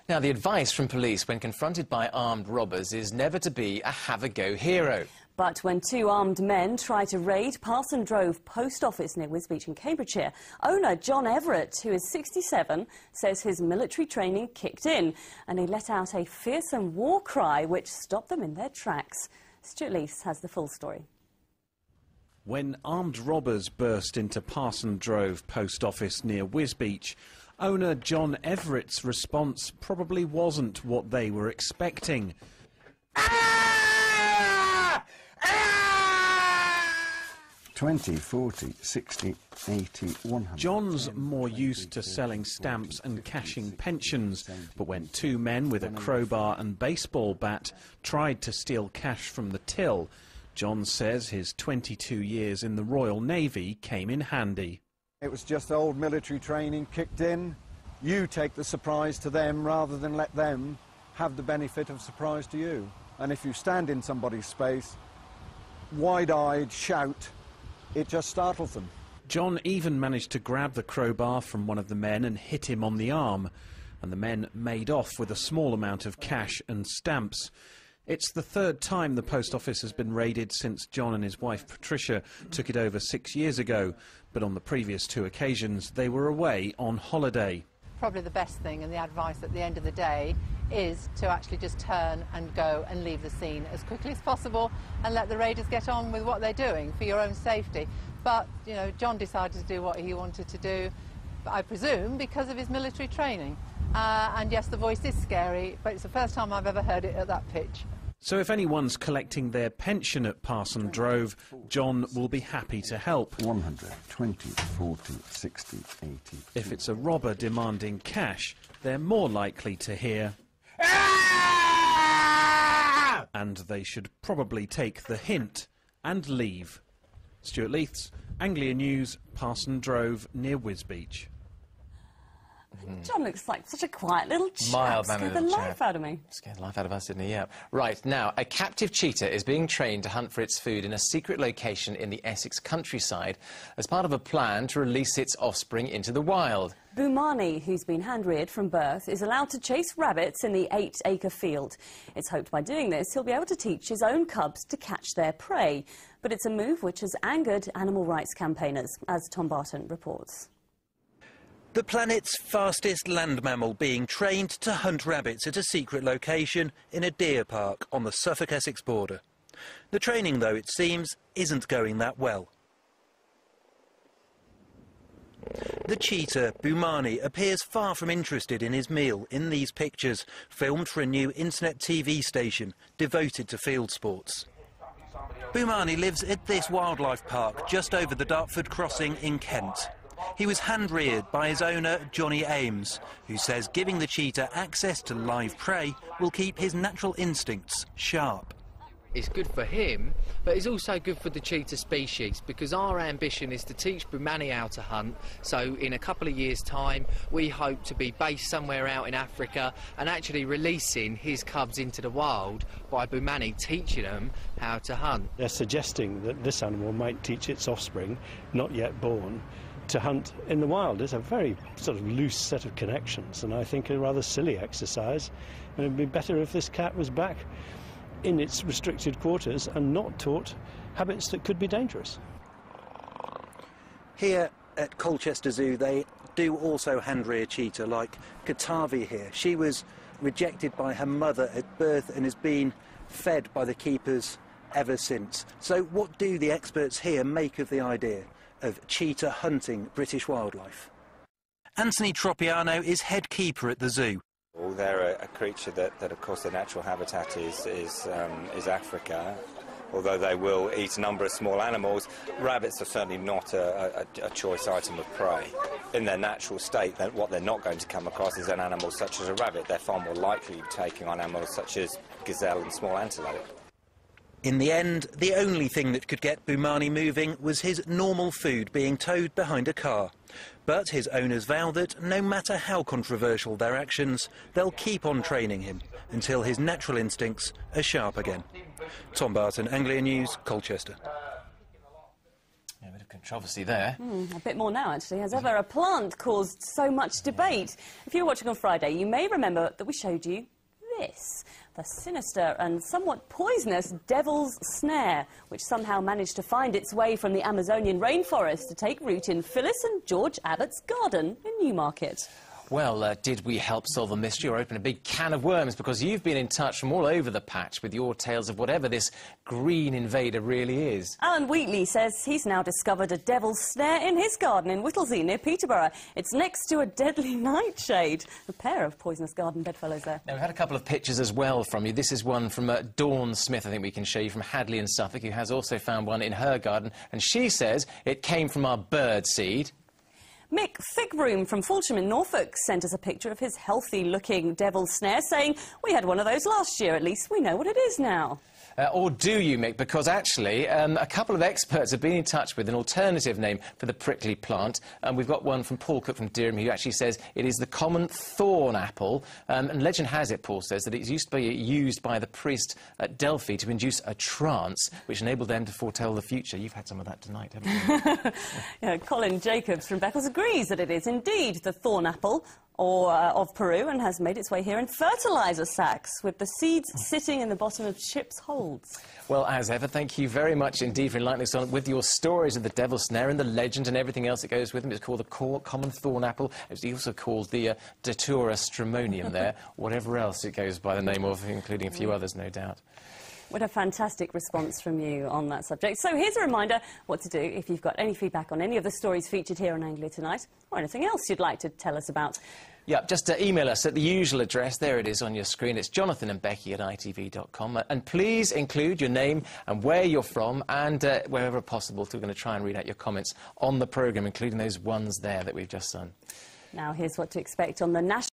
Now, the advice from police when confronted by armed robbers is never to be a have-a-go hero. But when two armed men try to raid Parson Drove post office near Wisbech in Cambridgeshire, owner John Everett, who is 67, says his military training kicked in and he let out a fearsome war cry which stopped them in their tracks. Stuart Leith has the full story. When armed robbers burst into Parson Drove post office near Wisbech, owner John Everett's response probably wasn't what they were expecting. 20, 40, 60, 80, 100. John's more used to selling stamps and cashing pensions, but when two men with a crowbar and baseball bat tried to steal cash from the till, John says his 22 years in the Royal Navy came in handy. It was just old military training kicked in. You take the surprise to them rather than let them have the benefit of surprise to you. And if you stand in somebody's space, wide-eyed, shout, it just startles them. John even managed to grab the crowbar from one of the men and hit him on the arm, and the men made off with a small amount of cash and stamps. It's the third time the post office has been raided since John and his wife Patricia took it over 6 years ago, but on the previous two occasions they were away on holiday. Probably the best thing and the advice at the end of the day is to actually just turn and go and leave the scene as quickly as possible and let the raiders get on with what they're doing for your own safety. But, you know, John decided to do what he wanted to do, I presume, because of his military training. And yes, the voice is scary, but it's the first time I've ever heard it at that pitch. So if anyone's collecting their pension at Parson Drove, John will be happy to help. 100, 20, 40, 60, 80. If it's a robber demanding cash, they're more likely to hear... And they should probably take the hint and leave. Stuart Leith's, Anglia News, Parson Drove near Wisbech. John looks like such a quiet little chap. Mild-mannered Scared the little life chap. out of me. Scared the life out of us, didn't he? Yeah. Right, now, a captive cheetah is being trained to hunt for its food in a secret location in the Essex countryside as part of a plan to release its offspring into the wild. Boumani, who's been hand-reared from birth, is allowed to chase rabbits in the 8-acre field. It's hoped by doing this he'll be able to teach his own cubs to catch their prey. But it's a move which has angered animal rights campaigners, as Tom Barton reports. The planet's fastest land mammal being trained to hunt rabbits at a secret location in a deer park on the Suffolk-Essex border. The training, though, it seems, isn't going that well. The cheetah, Boumani, appears far from interested in his meal in these pictures, filmed for a new internet TV station devoted to field sports. Boumani lives at this wildlife park just over the Dartford crossing in Kent. He was hand-reared by his owner, Johnny Ames, who says giving the cheetah access to live prey will keep his natural instincts sharp. It's good for him, but it's also good for the cheetah species, because our ambition is to teach Boumani how to hunt. So in a couple of years' time, we hope to be based somewhere out in Africa and actually releasing his cubs into the wild by Boumani teaching them how to hunt. They're suggesting that this animal might teach its offspring, not yet born, to hunt in the wild. It's a very sort of loose set of connections, and I think a rather silly exercise. And it'd be better if this cat was back in its restricted quarters and not taught habits that could be dangerous. Here at Colchester Zoo, they do also hand-rear cheetah, like Katavi here. She was rejected by her mother at birth and has been fed by the keepers ever since. So what do the experts here make of the idea of cheetah hunting British wildlife? Anthony Tropiano is head keeper at the zoo. Well, they're a creature that of course, their natural habitat is Africa. Although they will eat a number of small animals, rabbits are certainly not a choice item of prey. In their natural state, what they're not going to come across is an animal such as a rabbit. They're far more likely to be taking on animals such as gazelle and small antelope. In the end, the only thing that could get Boumani moving was his normal food being towed behind a car. But his owners vow that no matter how controversial their actions, they'll keep on training him until his natural instincts are sharp again. Tom Barton, Anglia News, Colchester. Yeah, a bit of control. controversy there. A bit more now, actually. As ever, a plant caused so much debate. If you were watching on Friday, you may remember that we showed you this. The sinister and somewhat poisonous devil's snare, which somehow managed to find its way from the Amazonian rainforest to take root in Phyllis and George Abbott's garden in Newmarket. Well, did we help solve a mystery or open a big can of worms? Because you've been in touch from all over the patch with your tales of whatever this green invader really is. Alan Wheatley says he's now discovered a devil's snare in his garden in Whittlesea near Peterborough. It's next to a deadly nightshade. A pair of poisonous garden bedfellows there. Now, we've had a couple of pictures as well from you. This is one from Dawn Smith, I think we can show you, from Hadley in Suffolk, who has also found one in her garden. And she says it came from our bird seed. Mick Thickbroom from Fulsham in Norfolk sent us a picture of his healthy-looking devil's snare, saying, "We had one of those last year, at least we know what it is now." Or do you, Mick? Because actually, a couple of experts have been in touch with an alternative name for the prickly plant. We've got one from Paul Cook from Durham, who actually says it is the common thorn apple. And legend has it, Paul says, that it used to be used by the priest at Delphi to induce a trance, which enabled them to foretell the future. You've had some of that tonight, haven't you? Yeah, Colin Jacobs from Beccles agrees that it is indeed the thorn apple of Peru, and has made its way here in fertiliser sacks, with the seeds sitting in the bottom of ships' holds. Well, as ever, thank you very much indeed for enlightening us on with your stories of the devil's snare and the legend and everything else that goes with them. It's called the common thorn apple. It's also called the Datura stramonium there, whatever else it goes by the name of, including a few others, no doubt. What a fantastic response from you on that subject. So here's a reminder what to do if you've got any feedback on any of the stories featured here on Anglia Tonight, or anything else you'd like to tell us about. Yeah, just email us at the usual address. There it is on your screen. It's jonathanandbecky@itv.com. And please include your name and where you're from, and wherever possible, we're going to try and read out your comments on the programme, including those ones there that we've just done. Now here's what to expect on the national